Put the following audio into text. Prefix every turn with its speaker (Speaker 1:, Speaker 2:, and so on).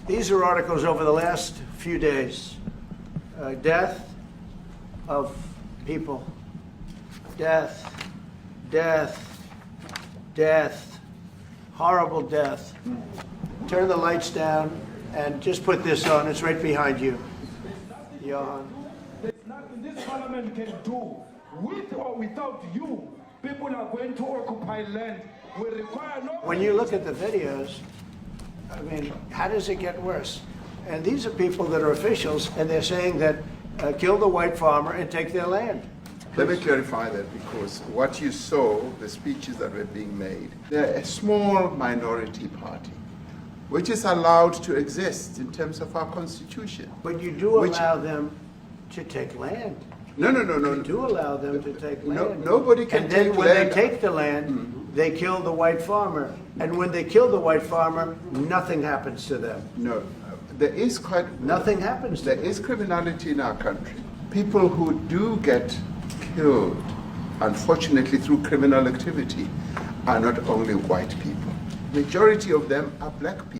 Speaker 1: These are articles over the last few days. Death of people. Death, death, death, horrible death. Turn the lights down and just put this on. It's right behind you. Johan.
Speaker 2: There's nothing this parliament can do. With or without you, people are going to occupy land. We require no...
Speaker 1: When you look at the videos, I mean, how does it get worse? And these are people that are officials, and they're saying that kill the white farmer and take their land.
Speaker 3: Let me clarify that, because what you saw, the speeches that were being made, they're a small minority party, which is allowed to exist in terms of our constitution.
Speaker 1: But you do allow them to take land.
Speaker 3: No.
Speaker 1: You do allow them to take land.
Speaker 3: Nobody can
Speaker 1: and then
Speaker 3: take
Speaker 1: when
Speaker 3: land.
Speaker 1: they take the land, they kill the white farmer. And when they kill the white farmer, nothing happens to them.
Speaker 3: No, there is
Speaker 1: Nothing happens to
Speaker 3: There
Speaker 1: them.
Speaker 3: is criminality in our country. People who do get killed, unfortunately through criminal activity, are not only white people. Majority of them are black people.